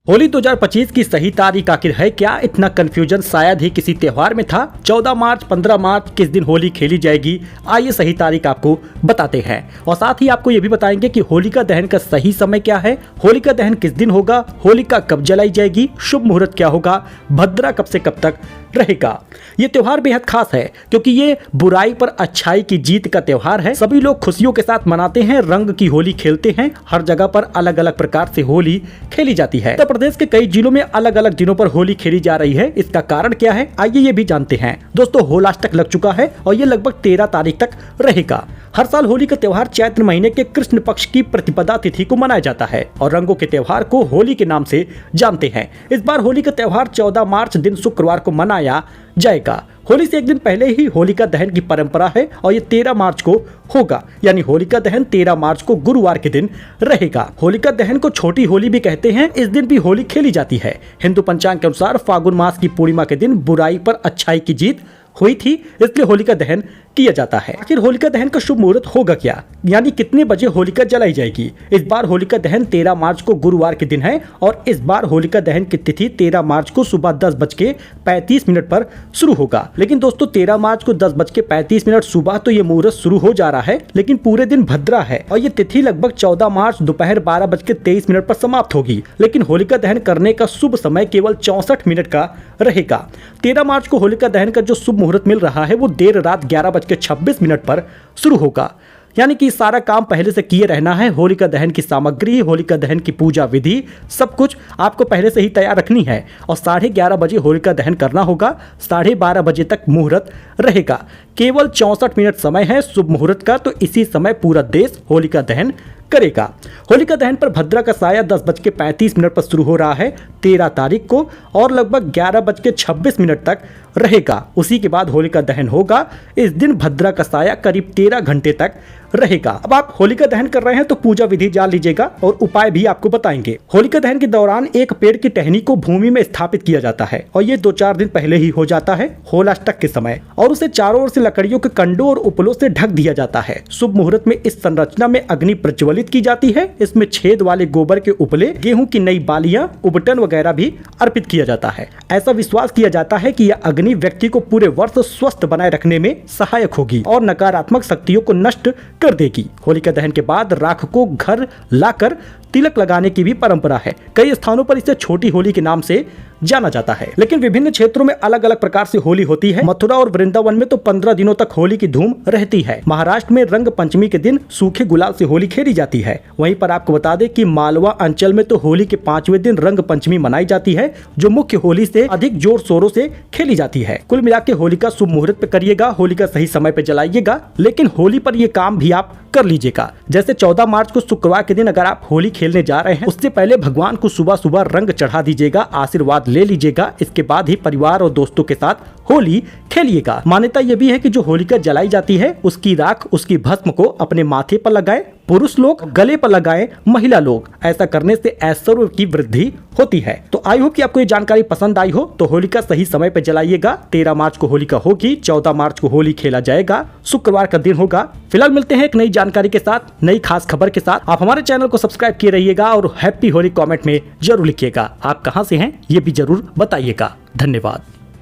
होली 2025 की सही तारीख आखिर है क्या? इतना कंफ्यूजन शायद ही किसी त्योहार में था। 14 मार्च 15 मार्च किस दिन होली खेली जाएगी, आइए सही तारीख आपको बताते हैं और साथ ही आपको ये भी बताएंगे कि होलिका दहन का सही समय क्या है, होलिका दहन किस दिन होगा, होलिका कब जलाई जाएगी, शुभ मुहूर्त क्या होगा, भद्रा कब से कब तक रहेगा। ये त्योहार बेहद खास है क्योंकि ये बुराई पर अच्छाई की जीत का त्योहार है। सभी लोग खुशियों के साथ मनाते हैं, रंग की होली खेलते हैं। हर जगह पर अलग अलग प्रकार से होली खेली जाती है। उत्तर प्रदेश के कई जिलों में अलग अलग दिनों पर होली खेली जा रही है। इसका कारण क्या है, आइए ये भी जानते हैं। दोस्तों, होलाष्टक लग चुका है और ये लगभग 13 तारीख तक रहेगा। हर साल होली का त्योहार चैत्र महीने के कृष्ण पक्ष की प्रतिपदा तिथि को मनाया जाता है और रंगों के त्योहार को होली के नाम से जानते हैं। इस बार होली का त्योहार 14 मार्च दिन शुक्रवार को मनाया जाएगा। होली से एक दिन पहले ही होलिका दहन की परंपरा है और ये 13 मार्च को होगा, यानी होलिका दहन 13 मार्च को गुरुवार के दिन रहेगा। होलिका दहन को छोटी होली भी कहते हैं। इस दिन भी होली खेली जाती है। हिंदू पंचांग के अनुसार फागुन मास की पूर्णिमा के दिन बुराई पर अच्छाई की जीत हुई थी, इसलिए होलिका दहन किया जाता है। आखिर होलिका दहन का शुभ मुहूर्त होगा क्या, यानी कितने बजे होलिका जलाई जाएगी? इस बार होलिका दहन 13 मार्च को गुरुवार के दिन है और इस बार होलिका दहन की तिथि 13 मार्च को सुबह 10:35 पर शुरू होगा। लेकिन दोस्तों, 13 मार्च को 10:35 सुबह तो ये मुहूर्त शुरू हो जा रहा है, लेकिन पूरे दिन भद्रा है और ये तिथि लगभग 14 मार्च दोपहर 12:23 पर समाप्त होगी। लेकिन होलिका दहन करने का शुभ समय केवल 64 मिनट का रहेगा। 13 मार्च को होलिका दहन का जो शुभ मुहूर्त मिल रहा है वो देर रात 11:26 पर शुरू होगा, यानी कि सारा काम पहले से किए रहना है। होलिका दहन की सामग्री, होलिका दहन की पूजा विधि, सब कुछ आपको पहले से ही तैयार रखनी है और 11:30 बजे होलिका दहन करना होगा। 12:30 बजे तक मुहूर्त रहेगा। केवल 64 मिनट समय है शुभ मुहूर्त का, तो इसी समय पूरा देश होलिका दहन करेगा। होलिका दहन पर भद्रा का साया 10:35 पर शुरू हो रहा है 13 तारीख को और लगभग 11:26 तक रहेगा। उसी के बाद होलिका दहन होगा। इस दिन भद्रा का साया करीब 13 घंटे तक रहेगा। अब आप होलिका दहन कर रहे हैं तो पूजा विधि जान लीजिएगा और उपाय भी आपको बताएंगे। होलिका दहन के दौरान एक पेड़ की टहनी को भूमि में स्थापित किया जाता है और ये 2-4 दिन पहले ही हो जाता है होलाष्टक के समय, और उसे चारों ओर से लकड़ियों के कंडों और उपलों से ढक दिया जाता है। शुभ मुहूर्त में इस संरचना में अग्नि प्रज्वलित की जाती है। इसमें छेद वाले गोबर के उपले, गेहूं की नई बालियां, उबटन वगैरह भी अर्पित किया जाता है। ऐसा विश्वास किया जाता है कि यह अग्नि व्यक्ति को पूरे वर्ष स्वस्थ बनाए रखने में सहायक होगी और नकारात्मक शक्तियों को नष्ट कर देगी। होलिका दहन के बाद राख को घर लाकर तिलक लगाने की भी परंपरा है। कई स्थानों पर इसे छोटी होली के नाम से जाना जाता है, लेकिन विभिन्न क्षेत्रों में अलग अलग प्रकार से होली होती है। मथुरा और वृंदावन में तो 15 दिनों तक होली की धूम रहती है। महाराष्ट्र में रंग पंचमी के दिन सूखे गुलाल से होली खेली जाती है। वहीं पर आपको बता दें कि मालवा अंचल में तो होली के 5वें दिन रंग पंचमी मनाई जाती है, जो मुख्य होली से अधिक जोर शोरों से खेली जाती है। कुल मिला के होली का शुभ मुहूर्त पे करिएगा, होली का सही समय पे जलाइएगा, लेकिन होली पर ये काम भी आप कर लीजिएगा। जैसे 14 मार्च को शुक्रवार के दिन अगर आप होली खेलने जा रहे हैं, उससे पहले भगवान को सुबह सुबह रंग चढ़ा दीजिएगा, आशीर्वाद ले लीजिएगा। इसके बाद ही परिवार और दोस्तों के साथ होली खेलिएगा। मान्यता यह भी है कि जो होलिका जलाई जाती है उसकी राख, उसकी भस्म को अपने माथे पर लगाएं, पुरुष लोग गले पर लगाएं, महिला लोग। ऐसा करने से ऐश्वर्य की वृद्धि होती है। तो आई होप कि आपको ये जानकारी पसंद आई हो। तो होलिका सही समय पर जलाइएगा। 13 मार्च को होलिका होगी, 14 मार्च को होली खेला जाएगा, शुक्रवार का दिन होगा। फिलहाल मिलते हैं एक नई जानकारी के साथ, नई खास खबर के साथ। आप हमारे चैनल को सब्सक्राइब किए रहिएगा और हैप्पी होली कमेंट में जरूर लिखिएगा। आप कहां से हैं ये भी जरूर बताइएगा। धन्यवाद।